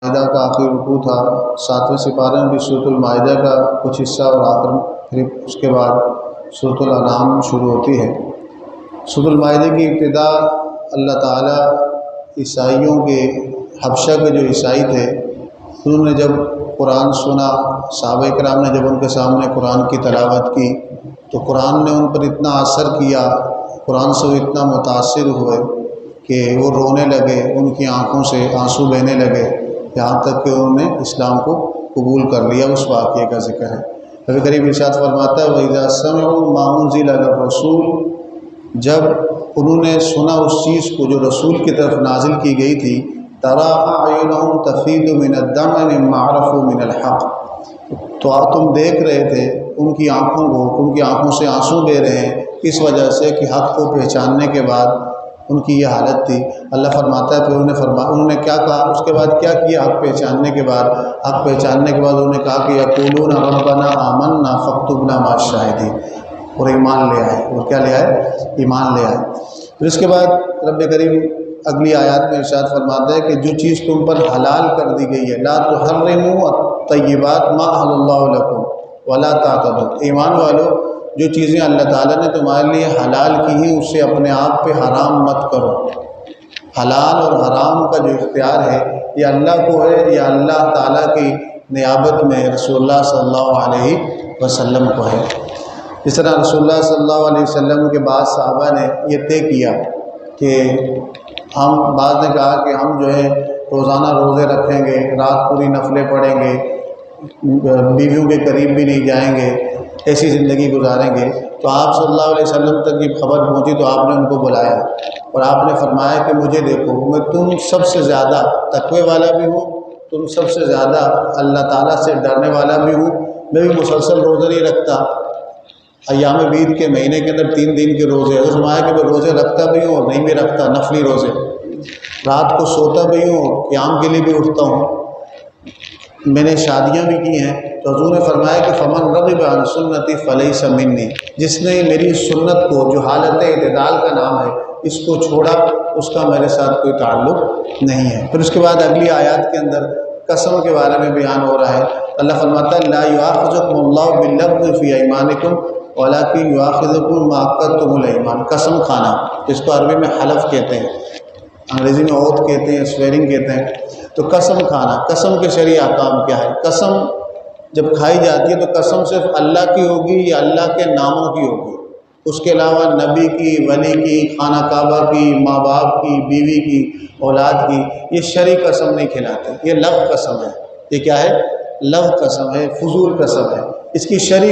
معاہدہ کا آخری رکوع تھا، 7ویں سپارے میں بھی سورۃ المائدہ کا کچھ حصہ اور آخر پھر اس کے بعد سورۃ الانعام شروع ہوتی ہے۔ سورۃ المائدہ کی ابتدا اللہ تعالیٰ عیسائیوں کے حبشہ کے جو عیسائی تھے انہوں نے جب قرآن سنا، صحابہ کرام نے جب ان کے سامنے قرآن کی تلاوت کی تو قرآن نے ان پر اتنا اثر کیا، قرآن سے وہ اتنا متاثر ہوئے کہ وہ رونے لگے، ان کی آنکھوں سے آنسو بہنے لگے، یہاں تک کہ انہوں نے اسلام کو قبول کر لیا۔ اس واقعے کا ذکر ہے۔ نبی کریم ارشاد فرماتا ہے وَإِذَا سَمِعُوا مَا أُنزِلَ إِلَى الرَّسُولِ، جب انہوں نے سنا اس چیز کو جو رسول کی طرف نازل کی گئی تھی، تَرَىٰ أَعْيُنَهُمْ تَفِيضُ مِنَ الدَّمْعِ مِمَّا عَرَفُوا مِنَ الْحَقِّ، تو تم دیکھ رہے تھے ان کی آنکھوں کو، ان کی آنکھوں سے آنسو بہ رہے ہیں اس وجہ سے کہ حق کو پہچاننے کے بعد ان کی یہ حالت تھی۔ اللہ فرماتا ہے پھر انہوں نے کیا کہا، اس کے بعد کیا کیا؟ حق پہچاننے کے بعد انہوں نے کہا کہ یقولون ربنا آمنا فاکتبنا مع الشاہدین، اور ایمان لے آئے، اور کیا لے آئے؟ ایمان لے آئے۔ پھر اس کے بعد رب کریم اگلی آیات میں ارشاد فرماتا ہے کہ جو چیز تم پر حلال کر دی گئی ہے، لا تحرموا الطیبات ما احل اللہ لکم ولا تعتدوا، ایمان والو جو چیزیں اللہ تعالیٰ نے تمہارے لیے حلال کی ہیں اسے اپنے آپ پہ حرام مت کرو۔ حلال اور حرام کا جو اختیار ہے یہ اللہ کو ہے، یا اللہ تعالیٰ کی نیابت میں رسول اللہ صلی اللہ علیہ وسلم کو ہے۔ جس طرح رسول اللہ صلی اللہ علیہ وسلم کے بعد صحابہ نے یہ طے کیا کہ بعض نے کہا کہ ہم جو ہے روزانہ روزے رکھیں گے، رات پوری نفلیں پڑھیں گے، بیویوں کے قریب بھی نہیں جائیں گے، ایسی زندگی گزاریں گے۔ تو آپ صلی اللہ علیہ وسلم تک یہ خبر پہنچی تو آپ نے ان کو بلایا اور آپ نے فرمایا کہ مجھے دیکھو، میں تم سب سے زیادہ تقوی والا بھی ہوں، تم سب سے زیادہ اللہ تعالیٰ سے ڈرنے والا بھی ہوں، میں بھی مسلسل روزہ نہیں رکھتا، ایام بیت کے مہینے کے اندر 3 دن کے روزے، حضرت فرمایا کہ میں روزے رکھتا بھی ہوں اور نہیں بھی رکھتا، نفلی روزے، رات کو سوتا بھی ہوں اور قیام کے لیے بھی اٹھتا ہوں، میں نے شادیاں بھی کی ہیں۔ تو حضور نے فرمایا کہ فمن رغب عن سنتی فلیس منی، جس نے میری سنت کو جو حالت اعتدال کا نام ہے اس کو چھوڑا، اس کا میرے ساتھ کوئی تعلق نہیں ہے۔ پھر اس کے بعد اگلی آیات کے اندر قسم کے بارے میں بیان ہو رہا ہے۔ اللہ فرماتا ہے لا یؤاخذکم اللہ باللغو فی ایمانکم ولکن یؤاخذکم بما عقدتم الایمان، قسم کھانا جس کو عربی میں حلف کہتے ہیں، انگریزی میں عہد کہتے ہیں، سویرنگ کہتے ہیں۔ تو قسم کھانا، قسم کے شرعی احکام کیا ہے؟ قسم جب کھائی جاتی ہے تو قسم صرف اللہ کی ہوگی یا اللہ کے ناموں کی ہوگی، اس کے علاوہ نبی کی، ولی کی، خانہ کعبہ کی، ماں باپ کی، بیوی کی، اولاد کی، یہ شرعی قسم نہیں کھلاتے، یہ لغو قسم ہے۔ یہ کیا ہے؟ لغو قسم ہے، فضول قسم ہے۔ اس کی شرعی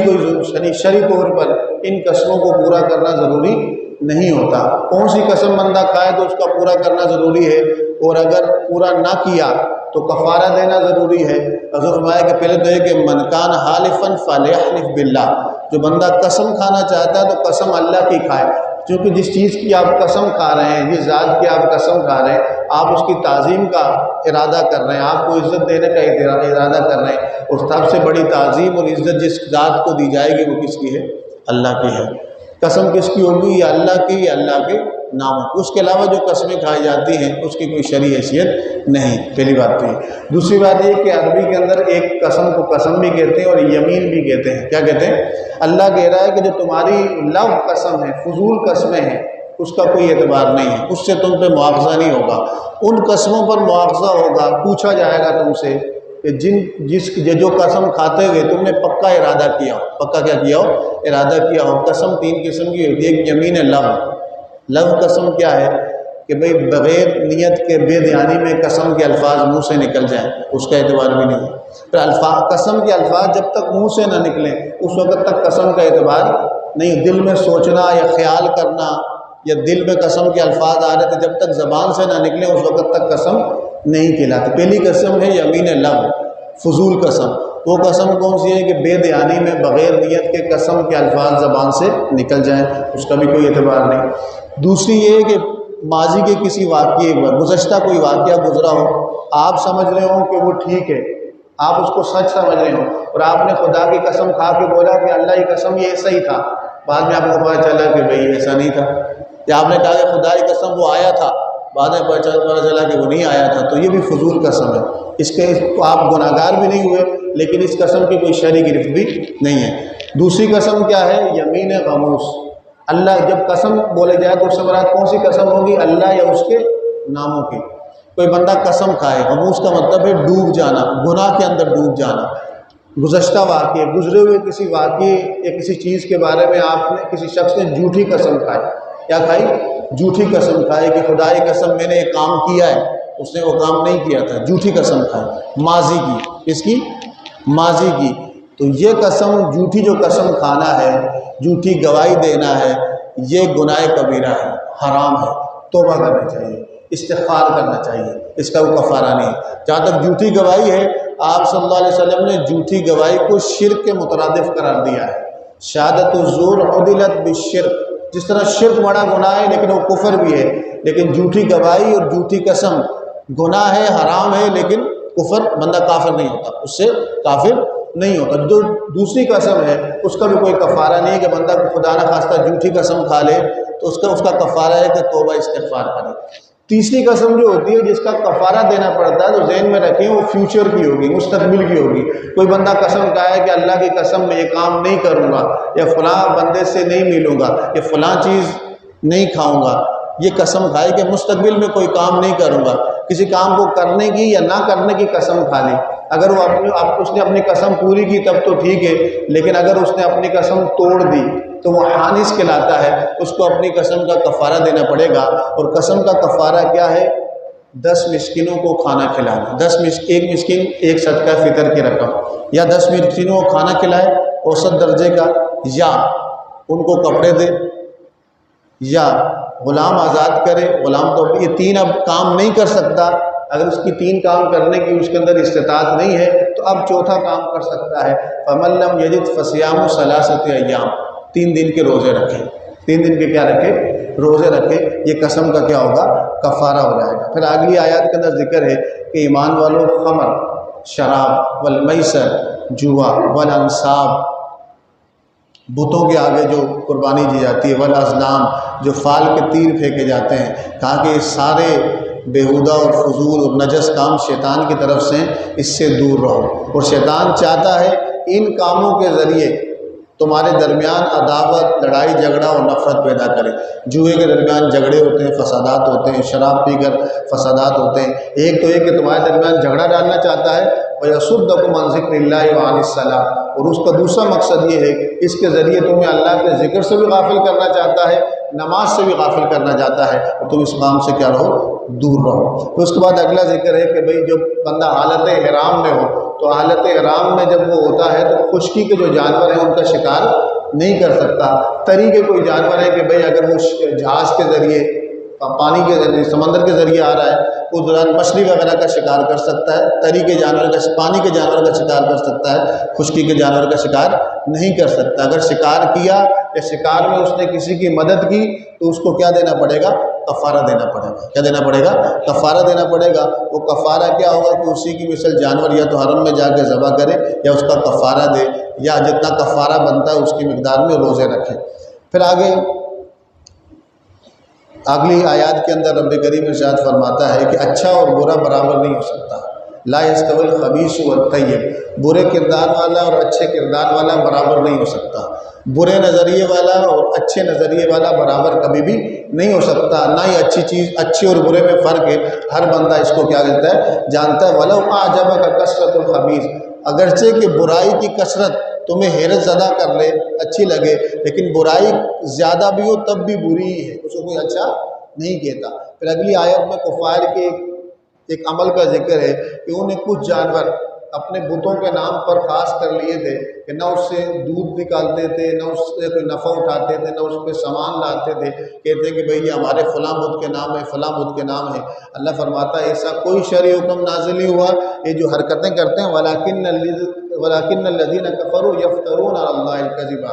طور پر ان قسموں کو پورا کرنا ضروری نہیں ہوتا۔ کون سی قسم بندہ کھائے تو اس کا پورا کرنا ضروری ہے، اور اگر پورا نہ کیا تو کفارہ دینا ضروری ہے۔ حضرت فرمایا کہ پہلے تو یہ کہ من کان حالفا فلیحلف باللہ، جو بندہ قسم کھانا چاہتا ہے تو قسم اللہ کی کھائے، کیونکہ جس چیز کی آپ قسم کھا رہے ہیں، جس ذات کی آپ قسم کھا رہے ہیں، آپ اس کی تعظیم کا ارادہ کر رہے ہیں، آپ کو عزت دینے کا ارادہ کر رہے ہیں، اور سب سے بڑی تعظیم اور عزت جس ذات کو دی جائے گی وہ کس کی ہے؟ اللہ کی ہے۔ قسم کس کی ہوگی؟ یا اللہ کی یا اللہ کے ناموں کی۔ اس کے علاوہ جو قسمیں کھائی جاتی ہیں اس کی کوئی شرعی حیثیت نہیں، پہلی بات تو یہ۔ دوسری بات یہ کہ عربی کے اندر ایک قسم کو قسم بھی کہتے ہیں اور یمین بھی کہتے ہیں۔ کیا کہتے ہیں؟ اللہ کہہ رہا ہے کہ جو تمہاری لغو قسم ہے، فضول قسمیں ہیں، اس کا کوئی اعتبار نہیں ہے، اس سے تم پہ مواخذہ نہیں ہوگا، ان قسموں پر مواخذہ ہوگا، پوچھا جائے گا تم سے کہ جو قسم کھاتے ہوئے تم نے پکا ارادہ کیا ہو، پکا کیا کیا ہو؟ ارادہ کیا ہو۔ قسم 3 قسم کی ہوتی ہے، ایک یمین لغو۔ لغو قسم کیا ہے؟ کہ بھئی بغیر نیت کے بے دھیانی میں قسم کے الفاظ منہ سے نکل جائیں، اس کا اعتبار بھی نہیں ہے۔ پھر قسم کے الفاظ جب تک منہ سے نہ نکلیں اس وقت تک قسم کا اعتبار نہیں۔ دل میں سوچنا یا خیال کرنا یا دل میں قسم کے الفاظ آ رہے تھے، جب تک زبان سے نہ نکلیں اس وقت تک قسم نہیں کہلاتی۔ پہلی قسم ہے یمین لغو، فضول قسم۔ وہ قسم کون سی ہے کہ بے دھیانی میں بغیر نیت کے قسم کے الفاظ زبان سے نکل جائیں، اس کا بھی کوئی اعتبار نہیں۔ دوسری یہ ہے کہ ماضی کے کسی واقعے پر، گزشتہ کوئی واقعہ گزرا ہو، آپ سمجھ رہے ہوں کہ وہ ٹھیک ہے، آپ اس کو سچ سمجھ رہے ہوں، اور آپ نے خدا کی قسم کھا کے بولا کہ اللہ کی قسم یہ ایسا ہی تھا، بعد میں آپ کو پتہ چلا کہ بھئی ایسا نہیں تھا، یا آپ نے کہا کہ خدا کی قسم وہ آیا تھا، بعد میں پتہ چلا کہ وہ نہیں آیا تھا، تو یہ بھی فضول قسم ہے، اس کے آپ گناہ گار بھی نہیں ہوئے، لیکن اس قسم کی کوئی شرعی گرفت بھی نہیں ہے۔ دوسری قسم کیا ہے؟ یمین غموس۔ اللہ جب قسم بولے جائے تو اس سے مراد کون سی قسم ہوگی؟ اللہ یا اس کے ناموں کی۔ کوئی بندہ قسم کھائے، غموس کا مطلب ہے ڈوب جانا، گناہ کے اندر ڈوب جانا، گزشتہ واقعے، گزرے ہوئے کسی واقعے یا کسی چیز کے بارے میں آپ نے، کسی شخص نے جھوٹی قسم کھائی۔ کیا کھائی؟ جھوٹی قسم کھائی کہ خدا کی قسم میں نے یہ کام کیا ہے، اس نے وہ کام نہیں کیا تھا، جھوٹی قسم کھائی ماضی کی۔ اس کی ماضی کی، تو یہ قسم، جھوٹی جو قسم کھانا ہے، جھوٹی گواہی دینا ہے، یہ گناہ کبیرہ ہے، حرام ہے، توبہ کرنا چاہیے، استغفار کرنا چاہیے، اس کا وہ کفارہ نہیں ہے۔ جہاں تک جھوٹی گواہی ہے، آپ صلی اللہ علیہ وسلم نے جھوٹی گواہی کو شرک کے مترادف قرار دیا ہے۔ شہادت الزور عدلت بالشرک، جس طرح شرک بڑا گناہ ہے لیکن وہ کفر بھی ہے، لیکن جھوٹی گواہی اور جھوٹی قسم گناہ ہے، حرام ہے، لیکن کفر، بندہ کافر نہیں ہوتا، اس سے کافر نہیں ہوتا۔ جو دوسری قسم ہے اس کا بھی کوئی کفارہ نہیں ہے کہ بندہ خدا نہ خواستہ جھوٹی قسم کھا لے تو اس کا کفارہ ہے کہ توبہ استغفار کرے۔ تیسری قسم جو ہوتی ہے جس کا کفارہ دینا پڑتا ہے، تو ذہن میں رکھیں وہ فیوچر کی ہوگی، مستقبل کی ہوگی۔ کوئی بندہ قسم کہا ہے کہ اللہ کی قسم میں یہ کام نہیں کروں گا، یا فلاں بندے سے نہیں ملوں گا، یا فلاں چیز نہیں کھاؤں گا، یہ قسم کھائے کہ مستقبل میں کوئی کام نہیں کروں گا، کسی کام کو کرنے کی یا نہ کرنے کی قسم کھا لی۔ اگر وہ اس نے اپنی قسم پوری کی تب تو ٹھیک ہے، لیکن اگر اس نے اپنی قسم توڑ دی تو وہ حانث کہلاتا ہے، اس کو اپنی قسم کا کفارہ دینا پڑے گا۔ اور قسم کا کفارہ کیا ہے؟ 10 مسکینوں کو کھانا کھلانا، ایک مسکین ایک صدقہ فطر کی رقم، یا 10 مسکینوں کو کھانا کھلائے اوسط درجے کا، یا ان کو کپڑے دے، یا غلام آزاد کرے۔ غلام تو یہ 3 اب کام نہیں کر سکتا، اگر اس کی 3 کام کرنے کی اس کے اندر استطاعت نہیں ہے تو اب چوتھا کام کر سکتا ہے۔ فَمَن لَّمْ يَجِدْ فَصِيَامُ ثَلَاثَةِ أَيَّامٍ، 3 دن کے روزے رکھے، 3 دن کے کیا رکھے؟ روزے رکھے۔ یہ قسم کا کیا ہوگا؟ کفارہ ہو جائے گا۔ پھر اگلی آیات کے اندر ذکر ہے کہ ایمان والوں خمر، شراب، والمیسر، جوا، والانصاب، بتوں کے آگے جو قربانی دی جاتی ہے، والازلام، جو فال کے تیر پھینکے جاتے ہیں، کہا کہ یہ سارے بیہودہ اور فضول اور نجس کام شیطان کی طرف سے، اس سے دور رہو۔ اور شیطان چاہتا ہے ان کاموں کے ذریعے تمہارے درمیان عداوت، لڑائی جھگڑا اور نفرت پیدا کرے۔ جوئے کے درمیان جھگڑے ہوتے ہیں، فسادات ہوتے ہیں، شراب پی کر فسادات ہوتے ہیں۔ ایک تو یہ کہ تمہارے درمیان جھگڑا ڈالنا چاہتا ہے، وَيَصُدَّكُمْ عَنْ ذِكْرِ اللَّهِ وَعَنِ الصَّلَاةِ، اور اس کا دوسرا مقصد یہ ہے کہ اس کے ذریعے تمہیں اللہ کے ذکر سے بھی غافل کرنا چاہتا ہے، نماز سے بھی غافل کرنا چاہتا ہے، اور تم اس کام سے کیا رہو؟ دور رہو۔ پھر اس کے بعد اگلا ذکر ہے کہ بھئی جب بندہ حالت احرام میں ہو، تو حالت احرام میں جب وہ ہوتا ہے تو خشکی کے جو جانور ہیں ان کا شکار نہیں کر سکتا۔ تری کے کوئی جانور ہے کہ بھئی اگر وہ جہاز کے ذریعے، پانی کے ذریعے، سمندر کے ذریعے آ رہا ہے، اس دوران مچھلی وغیرہ کا شکار کر سکتا ہے، تری کے جانور کا، پانی کے جانور کا شکار کر سکتا ہے، خشکی کے جانور کا شکار نہیں کر سکتا۔ اگر شکار کیا یا شکار میں اس نے کسی کی مدد کی تو اس کو کیا دینا پڑے گا؟ کفارہ دینا پڑے گا۔ کیا دینا پڑے گا؟ کفارہ دینا پڑے گا۔ وہ کفارہ کیا ہوگا کہ اسی کی مثل جانور یا تو حرم میں جا کے ذبح کرے، یا اس کا کفارہ دے، یا جتنا کفارہ بنتا ہے اس کی مقدار میں روزے رکھے۔ پھر آگے اگلی آیات کے اندر رب کریم ارشاد فرماتا ہے کہ اچھا اور برا برابر نہیں ہو سکتا۔ لا يستوي الخبیث والطیب، برے کردار والا اور اچھے کردار والا برابر نہیں ہو سکتا۔ برے نظریے والا اور اچھے نظریے والا برابر کبھی بھی نہیں ہو سکتا۔ نہ ہی اچھی چیز، اچھے اور برے میں فرق ہے، ہر بندہ اس کو کیا کہتا ہے؟ جانتا ہے۔ وَلَوْ أَعْجَبَكَ كَثْرَةُ الْخَبِيثِ، اگرچہ کہ برائی کی کثرت تمہیں حیرت زدہ کر لے، اچھی لگے، لیکن برائی زیادہ بھی ہو تب بھی بری ہی ہے، اس کو کوئی اچھا نہیں کہتا۔ پھر اگلی آیت میں کفار کے ایک عمل کا ذکر ہے کہ انہیں کچھ جانور اپنے بتوں کے نام پر خاص کر لیے تھے کہ نہ اس سے دودھ نکالتے تھے، نہ اس سے کوئی نفع اٹھاتے تھے، نہ اس پہ سامان لاتے تھے، کہتے ہیں کہ بھئی یہ ہمارے فلاں بت کے نام ہے، فلاں بت کے نام ہے۔ اللہ فرماتا ہے ایسا کوئی شرعی حکم نازل نہیں ہوا، یہ جو حرکتیں کرتے ہیں وَلَكِنَّ الَّذِينَ كَفَرُوا يَفْتَرُونَ عَلَى اللَّهِ الْكَذِبَ،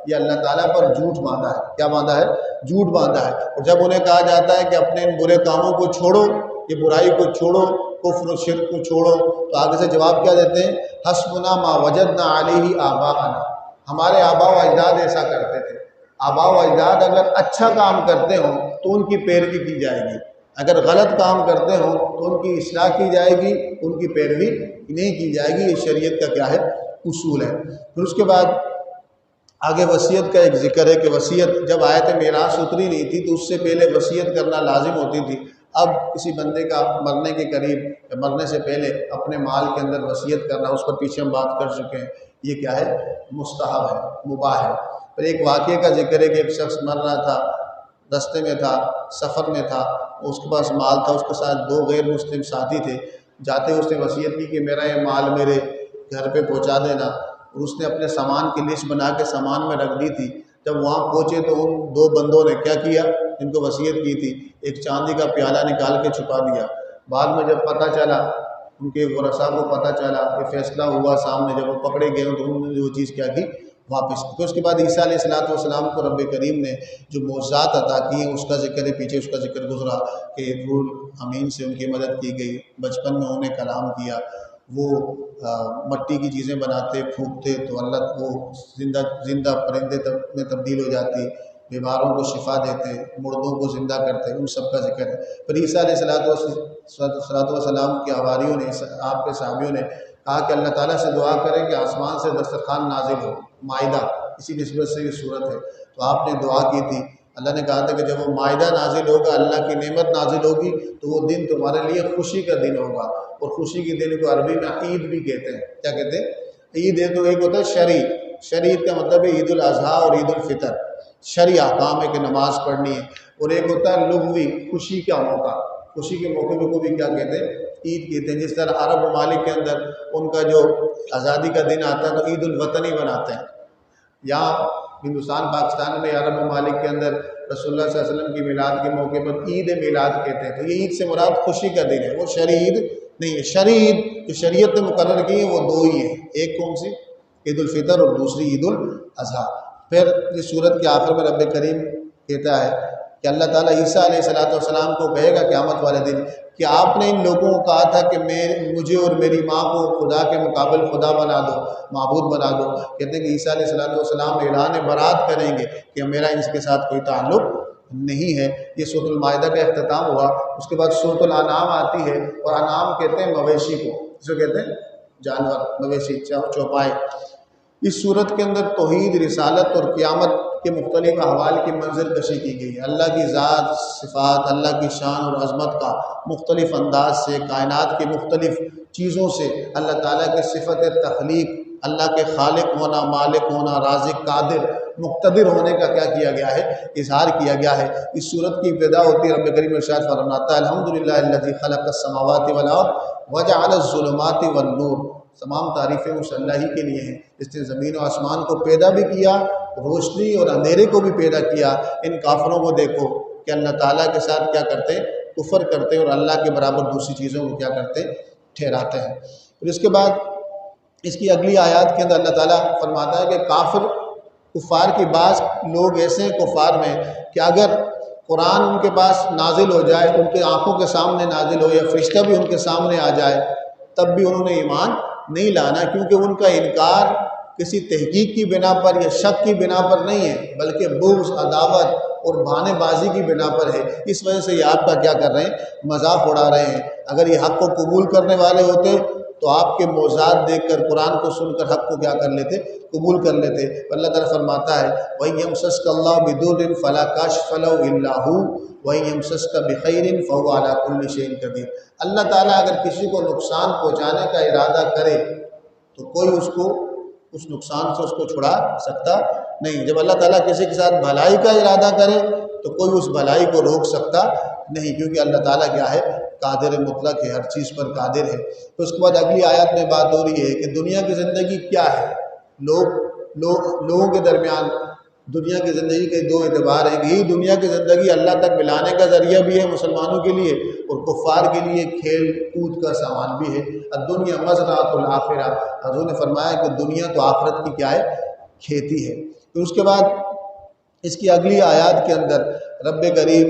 یہ اللہ تعالیٰ پر جھوٹ باندھا ہے۔ کیا باندھا ہے؟ جھوٹ باندھا ہے۔ اور جب انہیں کہا جاتا ہے کہ اپنے ان برے کاموں کو چھوڑو، یہ برائی کو چھوڑو، کفر و شرک کو چھوڑو، تو آگے سے جواب کیا دیتے ہیں؟ حسبنا ما وجدنا علیہ آباءنا، ہمارے آباء و اجداد ایسا کرتے تھے۔ آباء و اجداد اگر اچھا کام کرتے ہوں تو ان کی پیروی کی جائے گی، اگر غلط کام کرتے ہوں تو ان کی اصلاح کی جائے گی، ان کی پیروی نہیں کی جائے گی۔ یہ شریعت کا کیا ہے؟ اصول ہے۔ پھر اس کے بعد آگے وصیت کا ایک ذکر ہے کہ وصیت جب آیت میراث اتری نہیں تھی تو اس سے پہلے وصیت کرنا لازم ہوتی تھی۔ اب کسی بندے کا مرنے کے قریب یا مرنے سے پہلے اپنے مال کے اندر وصیت کرنا، اس پر پیچھے ہم بات کر چکے ہیں، یہ کیا ہے؟ مستحب ہے، مباح ہے۔ پھر ایک واقعے کا ذکر ہے کہ ایک شخص مر رہا تھا، رستے میں تھا، سفر میں تھا، اس کے پاس مال تھا، اس کے ساتھ 2 غیر مسلم ساتھی تھے۔ جاتے اس نے وصیت کی کہ میرا یہ مال میرے گھر پہ پہنچا دینا، اور اس نے اپنے سامان کی لسٹ بنا کے سامان میں رکھ دی تھی۔ جب وہاں پہنچے تو ان 2 بندوں نے کیا کیا؟ جن کو وصیت کی تھی، ایک چاندی کا پیالہ نکال کے چھپا دیا۔ بعد میں جب پتہ چلا، ان کے ورثاء کو پتہ چلا، یہ فیصلہ ہوا سامنے، جب وہ پکڑے گئے تو انہوں نے وہ چیز کیا کی؟ واپس کی۔ پھر اس کے بعد عیسیٰ علیہ السلام کو رب کریم نے جو معجزات عطا کیے اس کا ذکر ہے، پیچھے اس کا ذکر گزرا کہ روح امین سے ان کی مدد کی گئی۔ بچپن میں انہیں کلام کیا، وہ مٹی کی چیزیں بناتے، پھونکتے تو اللہ وہ زندہ پرندے میں تبدیل ہو جاتی، بیماروں کو شفا دیتے، مردوں کو زندہ کرتے، ان سب کا ذکر ہے۔ پھر عیسیٰ علیہ السلام کے حواریوں نے، آپ کے صحابیوں نے کہا کہ اللہ تعالیٰ سے دعا کریں کہ آسمان سے دسترخوان نازل ہو، مائدہ، اسی نسبت سے یہ صورت ہے۔ تو آپ نے دعا کی تھی، اللہ نے کہا تھا کہ جب وہ مائدہ نازل ہوگا، اللہ کی نعمت نازل ہوگی تو وہ دن تمہارے لیے خوشی کا دن ہوگا۔ اور خوشی کے دن کو عربی میں عید بھی کہتے ہیں۔ کیا کہتے ہیں؟ عید ہے تو ایک ہوتا ہے شرعی عید کا مطلب ہے عید الاضحیٰ اور عید الفطر، شرعی احکام ہے کہ نماز پڑھنی ہے، اور ایک ہوتا ہے لغوی، خوشی کا موقع، خوشی کے موقع کو بھی کیا کہتے ہیں؟ عید کہتے ہیں۔ جس طرح عرب ممالک کے اندر ان کا جو آزادی کا دن آتا ہے تو عید الوطن ہی بناتے ہیں۔ یہاں ہندوستان پاکستان میں عرب ممالک کے اندر رسول اللہ صلی اللہ علیہ وسلم کی میلاد کے موقع پر عید میلاد کہتے ہیں۔ تو یہ عید سے مراد خوشی کا دن ہے، وہ شرعی عید نہیں ہے۔ شرعی عید جو شریعت نے مقرر کی ہے وہ 2 ہی ہیں، ایک کون سی؟ عید الفطر، اور دوسری عید الاضحیٰ۔ پھر اس صورت کے آخر میں رب کریم کہتا ہے کہ اللہ تعالیٰ عیسیٰ علیہ السلام کو کہے گا قیامت والے دن کہ آپ نے ان لوگوں کو کہا تھا کہ مجھے اور میری ماں کو خدا کے مقابل خدا بنا دو، معبود بنا دو۔ کہتے ہیں کہ عیسیٰ علیہ السلام اعلان برات کریں گے کہ میرا ان کے ساتھ کوئی تعلق نہیں ہے۔ یہ سورۃ المائدہ کا اختتام ہوا۔ اس کے بعد سورۃ الانعام آتی ہے، اور انعام کہتے ہیں مویشی کو، جو کہتے ہیں جانور، مویشی، چوپائے۔ اس صورت کے اندر توحید، رسالت اور قیامت کے مختلف احوال کی منظر کشی کی گئی ہے۔ اللہ کی ذات، صفات، اللہ کی شان اور عظمت کا مختلف انداز سے، کائنات کی مختلف چیزوں سے اللہ تعالیٰ کی صفت تخلیق، اللہ کے خالق ہونا، مالک ہونا، رازق، قادر، مقتدر ہونے کا کیا گیا ہے؟ اظہار کیا گیا ہے۔ اس صورت کی ابتدا ہوتی ہے، رب کریم ارشاد فرماتا ہے الحمدللہ الذی خلق السماوات والارض وجعل الظلمات والنور۔ تمام تعریفیں اس اللہ ہی کے لیے ہیں جس نے زمین و آسمان کو پیدا بھی کیا، روشنی اور اندھیرے کو بھی پیدا کیا۔ ان کافروں کو دیکھو کہ اللہ تعالیٰ کے ساتھ کیا کرتے ہیں؟ کفر کرتے ہیں، اور اللہ کے برابر دوسری چیزوں کو کیا کرتے ہیں؟ ٹھہراتے ہیں۔ پھر اس کے بعد اس کی اگلی آیات کے اندر اللہ تعالیٰ فرماتا ہے کہ کفار کی بعض لوگ ایسے ہیں کفار میں کہ اگر قرآن ان کے پاس نازل ہو جائے، ان کے آنکھوں کے سامنے نازل ہو، یا فرشتہ بھی ان کے سامنے آ جائے، تب بھی انہوں نے ایمان نہیں لانا، کیونکہ ان کا انکار کسی تحقیق کی بنا پر یا شک کی بنا پر نہیں ہے، بلکہ بغض، عداوت اور بہانے بازی کی بنا پر ہے۔ اس وجہ سے یہ آپ کا کیا کر رہے ہیں؟ مذاق اڑا رہے ہیں۔ اگر یہ حق کو قبول کرنے والے ہوتے تو آپ کے معجزات دیکھ کر، قرآن کو سن کر حق کو کیا کر لیتے؟ قبول کر لیتے۔ اللہ تعالیٰ فرماتا ہے وَإِن يَمْسَسْكَ اللَّهُ بِضُرٍّ فَلَا كَاشِفَ لَهُ إِلَّا هُوَ وَإِن يَمْسَسْكَ بِخَيْرٍ فَهُوَ عَلَى كُلِّ شَيْءٍ قَدِيرٌ۔ اللہ تعالیٰ اگر کسی کو نقصان پہنچانے کا ارادہ کرے تو کوئی اس نقصان سے اس کو چھڑا سکتا نہیں۔ جب اللہ تعالیٰ کسی کے ساتھ بھلائی کا ارادہ کرے تو کوئی اس بھلائی کو روک سکتا نہیں، کیونکہ اللہ تعالیٰ کیا ہے؟ قادر مطلق ہے، ہر چیز پر قادر ہے۔ تو اس کے بعد اگلی آیات میں بات ہو رہی ہے کہ دنیا کی زندگی کیا ہے۔ لوگوں کے درمیان دنیا کی زندگی کے 2 اعتبار ہیں۔ یہی دنیا کی زندگی اللہ تک ملانے کا ذریعہ بھی ہے مسلمانوں کے لیے، اور کفار کے لیے کھیل کود کا سامان بھی ہے۔ الدنیا مزرعۃ الآخرہ، حضور نے فرمایا کہ دنیا تو آخرت کی کیا ہے؟ کھیتی ہے۔ پھر اس کے بعد اس کی اگلی آیات کے اندر رب کریم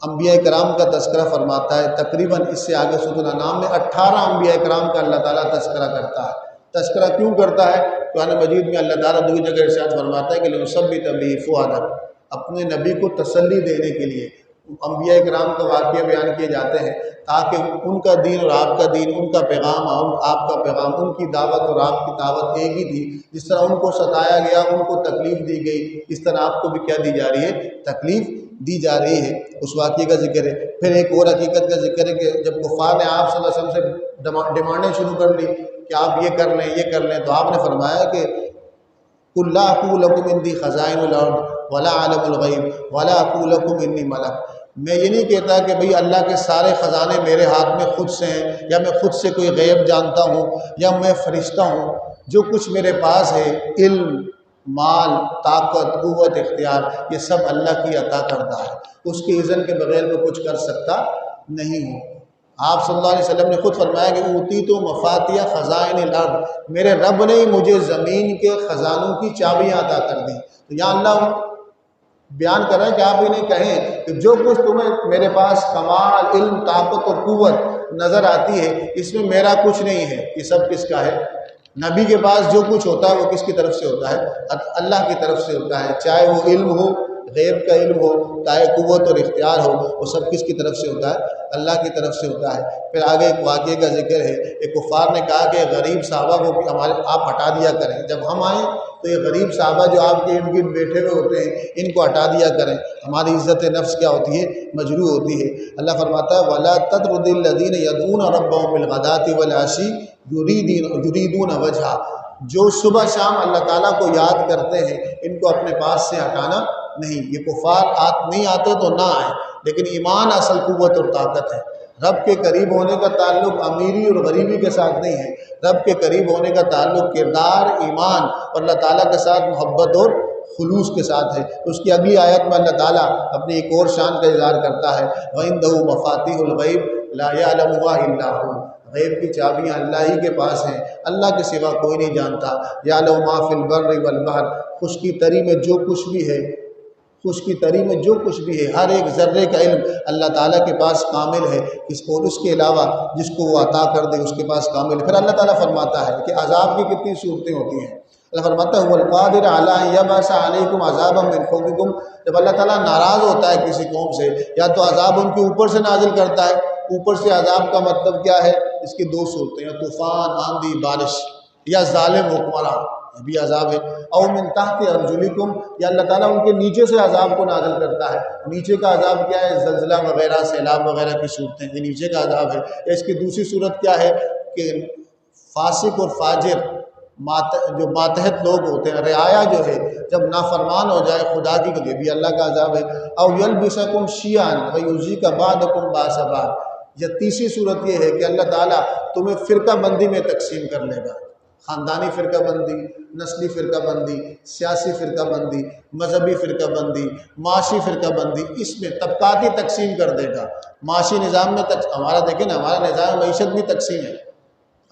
انبیاء کرام کا تذکرہ فرماتا ہے۔ تقریباً اس سے آگے سورۃ الانعام میں 18 انبیاء کرام کا اللہ تعالیٰ تذکرہ کرتا ہے۔ تذکرہ کیوں کرتا ہے؟ قرآن مجید میں اللہ تعالیٰ دوسری جگہ ارشاد فرماتا ہے کہ لِنُثَبِّتَ بِهِ فُؤَادَكَ، اپنے نبی کو تسلی دینے کے لیے، انبیاء کرام کا واقعہ بیان کیے جاتے ہیں تاکہ ان کا دین اور آپ کا دین، ان کا پیغام اور آپ کا پیغام، ان کی دعوت اور آپ کی دعوت ایک ہی تھی۔ جس طرح ان کو ستایا گیا، ان کو تکلیف دی گئی، اس طرح آپ کو بھی کیا دی جا رہی ہے؟ تکلیف دی جا رہی ہے۔ اس واقعے کا ذکر ہے۔ پھر ایک اور حقیقت کا ذکر ہے کہ جب کفار نے آپ صلی اللہ علیہ وسلم سے ڈیمانڈیں شروع کر لی کہ آپ یہ کر لیں، یہ کر لیں، تو آپ نے فرمایا کہ قُل لَا أَقُولُ لَكُمْ عِندِي خَزَائِنُ الْأَرْضِ وَلَا أَعْلَمُ الْغَيْبَ وَلَا أَقُولُ لَكُمْ إِنِّي مَلَكٌ۔ میں یہ نہیں کہتا کہ بھئی اللہ کے سارے خزانے میرے ہاتھ میں خود سے ہیں، یا میں خود سے کوئی غیب جانتا ہوں، یا میں فرشتہ ہوں۔ جو کچھ میرے پاس ہے، علم، مال، طاقت، قوت، اختیار، یہ سب اللہ کی عطا کردہ ہے۔ اس کے اذن کے بغیر میں کچھ کر سکتا نہیں ہوں۔ آپ صلی اللہ علیہ وسلم نے خود فرمایا کہ اوتیت مفاتیح خزائن الارض، میرے رب نے مجھے زمین کے خزانوں کی چابیاں عطا کر دی۔ تو یا اللہ بیان کر رہے ہیں کہ آپ انہیں کہیں کہ جو کچھ تمہیں میرے پاس کمال، علم، طاقت اور قوت نظر آتی ہے، اس میں میرا کچھ نہیں ہے، یہ سب کس کا ہے؟ نبی کے پاس جو کچھ ہوتا ہے وہ کس کی طرف سے ہوتا ہے؟ اللہ کی طرف سے ہوتا ہے۔ چاہے وہ علم ہو، غیب کا علم ہو، چاہے قوت اور اختیار ہو، وہ سب کس کی طرف سے ہوتا ہے؟ اللہ کی طرف سے ہوتا ہے۔ پھر آگے ایک واقعے کا ذکر ہے۔ ایک کفار نے کہا کہ غریب صحابہ کو ہمارے آپ ہٹا دیا کریں، جب ہم آئیں تو یہ غریب صحابہ جو آپ کے ارد گرد بیٹھے ہوئے ہوتے ہیں ان کو ہٹا دیا کریں، ہماری عزت نفس کیا ہوتی ہے؟ مجروح ہوتی ہے۔ اللہ فرماتا ہے وَلَا تَطْرُدِ الَّذِينَ يَدْعُونَ رَبَّهُم بِالْغَدَاةِ وَالْعَشِيِّ يُرِيدُونَ وَجْهَهُ، جو صبح شام اللہ تعالیٰ کو یاد کرتے ہیں ان کو اپنے پاس سے ہٹانا نہیں۔ یہ کفار نہیں آتے تو نہ آئے، لیکن ایمان اصل قوت اور طاقت ہے۔ رب کے قریب ہونے کا تعلق امیری اور غریبی کے ساتھ نہیں ہے، رب کے قریب ہونے کا تعلق کردار، ایمان اور اللہ تعالیٰ کے ساتھ محبت اور خلوص کے ساتھ ہے۔ اس کی اگلی آیت میں اللہ تعالیٰ اپنی ایک اور شان کا اظہار کرتا ہے وَعِندَهُ مَفَاتِحُ الْغَيْبِ لَا يَعْلَمُهَا إِلَّا هُوَ، غیب کی چابیاں اللہ ہی کے پاس ہیں، اللہ کے سوا کوئی نہیں جانتا۔ یعلم ما فی البر والبحر، خشکی تری میں جو کچھ بھی ہے، خشکی تری میں جو کچھ بھی ہے، ہر ایک ذرے کا علم اللہ تعالیٰ کے پاس کامل ہے۔ اس کو اس کے علاوہ جس کو وہ عطا کر دے اس کے پاس کامل ہے۔ پھر اللہ تعالیٰ فرماتا ہے کہ عذاب کی کتنی صورتیں ہوتی ہیں۔ اللہ فرماتا ہے والقادر علی ان یبعث علیکم عذابا من فوقکم، جب اللہ تعالیٰ ناراض ہوتا ہے کسی قوم سے یا تو عذاب ان کے اوپر سے نازل کرتا ہے۔ اوپر سے عذاب کا مطلب کیا ہے؟ اس کی دو صورتیں ہیں، طوفان، آندھی، بارش، یا ظالم حکمراں، یہ بھی عذاب ہے۔ او من تحت ارجلکم، یا اللہ تعالیٰ ان کے نیچے سے عذاب کو نازل کرتا ہے۔ نیچے کا عذاب کیا ہے؟ زلزلہ وغیرہ، سیلاب وغیرہ کی صورتیں، یہ نیچے کا عذاب ہے۔ اس کی دوسری صورت کیا ہے کہ فاسق اور فاجر جو ماتحت لوگ ہوتے ہیں، رعایا جو ہے، جب نافرمان ہو جائے خدا کی تو یہ بھی اللہ کا عذاب ہے۔ او یلبسکم شیعا ویذیق بعضکم بعض بعض، یا تیسری صورت یہ ہے کہ اللہ تعالیٰ تمہیں فرقہ بندی میں تقسیم کر لے گا، خاندانی فرقہ بندی، نسلی فرقہ بندی، سیاسی فرقہ بندی، مذہبی فرقہ بندی، معاشی فرقہ بندی، اس میں طبقاتی تقسیم کر دے گا۔ معاشی نظام میں ہمارا دیکھیں نا، ہمارا نظام معیشت بھی تقسیم ہے،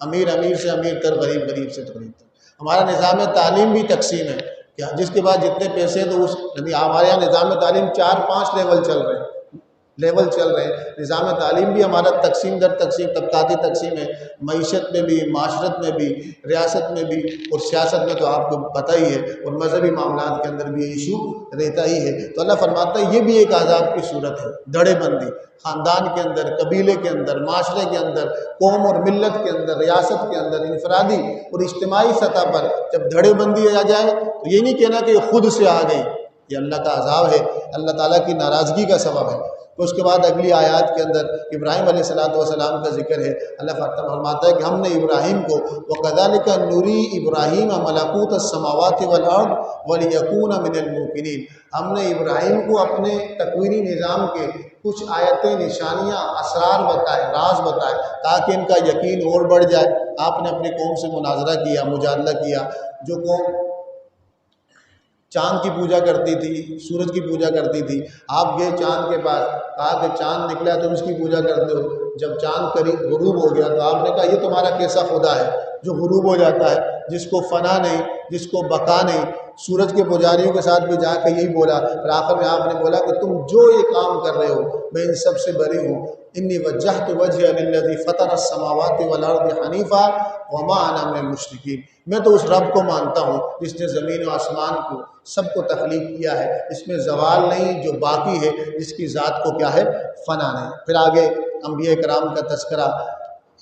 امیر سے امیر تر، غریب سے غریب تر۔ ہمارا نظام تعلیم بھی تقسیم ہے، کیا جس کے بعد جتنے پیسے ہیں تو یعنی ہمارے یہاں نظام تعلیم 4-5 لیول چل رہے ہیں۔ نظام تعلیم بھی ہمارا تقسیم در تقسیم، طبقاتی تقسیم ہے، معیشت میں بھی، معاشرت میں بھی، ریاست میں بھی، اور سیاست میں تو آپ کو پتہ ہی ہے، اور مذہبی معاملات کے اندر بھی یہ ایشو رہتا ہی ہے۔ تو اللہ فرماتا ہے یہ بھی ایک عذاب کی صورت ہے، دھڑے بندی، خاندان کے اندر، قبیلے کے اندر، معاشرے کے اندر، قوم اور ملت کے اندر، ریاست کے اندر، انفرادی اور اجتماعی سطح پر جب دھڑے بندی آ جائے تو یہ نہیں کہنا کہ یہ خود سے آ گئی، یہ اللہ کا عذاب ہے، اللہ تعالیٰ کی ناراضگی کا سبب ہے۔ تو اس کے بعد اگلی آیات کے اندر ابراہیم علیہ السلام کا ذکر ہے۔ اللہ فرماتا ہے کہ ہم نے ابراہیم کو وَكَذَلِكَ نُرِي إِبْرَاهِيمَ مَلَكُوتَ السَّمَاوَاتِ وَالْأَرْضِ وَلِيَكُونَ مِنَ الْمُوقِنِينَ، ہم نے ابراہیم کو اپنے تکوینی نظام کے کچھ آیتیں، نشانیاں، اسرار بتائے، راز بتائے تاکہ ان کا یقین اور بڑھ جائے۔ آپ نے اپنی قوم سے مناظرہ کیا، مجادلہ کیا۔ جو قوم چاند کی پوجا کرتی تھی، سورج کی پوجا کرتی تھی، آپ گئے چاند کے پاس، کہا کہ چاند نکلا تم اس کی پوجا کرتے ہو۔ جب چاند قریب غروب ہو گیا تو آپ نے کہا یہ تمہارا کیسا خدا ہے؟ جو غروب ہو جاتا ہے، جس کو فنا نہیں، جس کو بقا نہیں۔ سورج کے پجاریوں کے ساتھ بھی جا کے یہی بولا، پھر آخر میں آپ نے بولا کہ تم جو یہ کام کر رہے ہو میں ان سب سے بری ہوں۔ انی وجہت وجہی للذی فطر السماوات والارض حنیفا وما انا من المشرکین، میں تو اس رب کو مانتا ہوں جس نے زمین و آسمان کو سب کو تخلیق کیا ہے، اس میں زوال نہیں، جو باقی ہے، جس کی ذات کو کیا ہے، فنا نہیں۔ پھر آگے انبیاء کرام کا تذکرہ،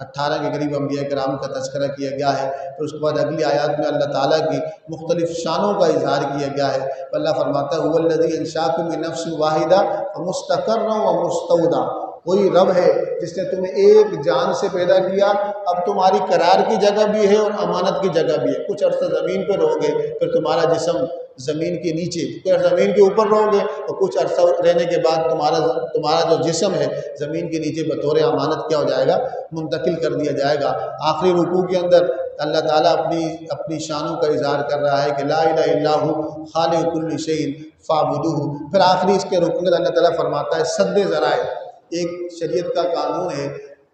18 کے قریب انبیاء کرام کا تذکرہ کیا گیا ہے۔ پھر اس کے بعد اگلی آیات میں اللہ تعالیٰ کی مختلف شانوں کا اظہار کیا گیا ہے۔ اللہ فرماتا ہے هو الذی انشاکم من نفس واحدہ فمستقرا ومستودع، وہی رب ہے جس نے تمہیں ایک جان سے پیدا کیا، اب تمہاری قرار کی جگہ بھی ہے اور امانت کی جگہ بھی ہے۔ کچھ عرصہ زمین پہ رہو گے، پھر تمہارا جسم زمین کے نیچے، پھر زمین کے اوپر رہو گے، اور کچھ عرصہ رہنے کے بعد تمہارا جو جسم ہے زمین کے نیچے بطور امانت کیا ہو جائے گا، منتقل کر دیا جائے گا۔ آخری رکوع کے اندر اللہ تعالیٰ اپنی شانوں کا اظہار کر رہا ہے کہ لا الہ الا ہو خالق کل شیء فاعبدوہ۔ پھر آخری اس کے رکوع میں اللہ تعالیٰ فرماتا ہے سد ذرائع، ایک شریعت کا قانون ہے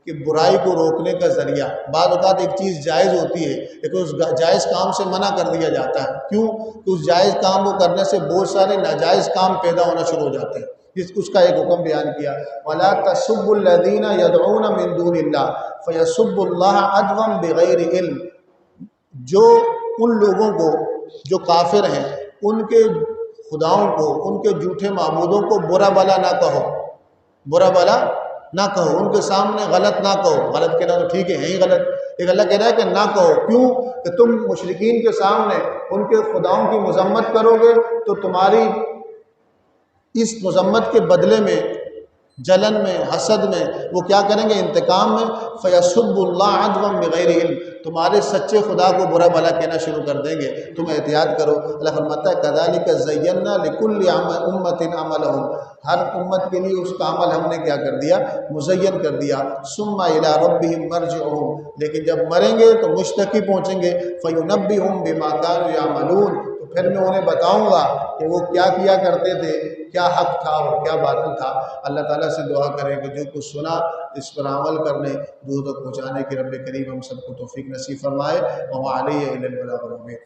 کہ برائی کو روکنے کا ذریعہ، بعض اوقات ایک چیز جائز ہوتی ہے لیکن اس جائز کام سے منع کر دیا جاتا ہے، کیوں کہ اس جائز کام کو کرنے سے بہت سارے ناجائز کام پیدا ہونا شروع ہو جاتے ہیں۔ اس کا ایک حکم بیان کیا، وَلَا تَسُبُّوا الَّذِينَ يَدْعُونَ مِن دُونِ اللَّهِ فَيَسُبُّوا اللَّهَ عَدْوًا بِغَيْرِ علم، جو ان لوگوں کو جو کافر ہیں ان کے خداؤں کو، ان کے جھوٹے معبودوں کو برا بلا نہ کہو، برا بلا نہ کہو، ان کے سامنے غلط نہ کہو۔ غلط کہنا تو ٹھیک ہے ہی غلط، ایک اللہ کہہ رہا ہے کہ نہ کہو، کیوں کہ تم مشرکین کے سامنے ان کے خداؤں کی مذمت کرو گے تو تمہاری اس مذمت کے بدلے میں، جلن میں، حسد میں، وہ کیا کریں گے، انتقام میں، فَيَسُبُّ اللَّهَ عَدْوًا بِغَيْرِ علم، تمہارے سچے خدا کو برا بھلا کہنا شروع کر دیں گے، تم احتیاط کرو۔ اللہ فرماتا ہے كَذَلِكَ زَيَّنَّا لِكُلِّ أُمَّةٍ عَمَلَهُمْ، ہر امت کے لیے اس کا عمل ہم نے کیا کر دیا، مزین کر دیا۔ ثُمَّ إِلَىٰ رَبِّهِمْ مَرْجِعُهُمْ، لیکن جب مریں گے تو مشتقی پہنچیں گے، فَيُنَبِّئُهُم بِمَا كَانُوا يَعْمَلُونَ، تو پھر میں انہیں بتاؤں گا کہ وہ کیا کیا کرتے تھے، کیا حق تھا اور کیا باطل تھا۔ اللہ تعالیٰ سے دعا کریں کہ جو کچھ سنا اس پر عمل کرنے، دوسروں تک پہنچانے کی رب کریم ہم سب کو توفیق نصیب فرمائے۔ وما علیہ الا البلاغ المبین۔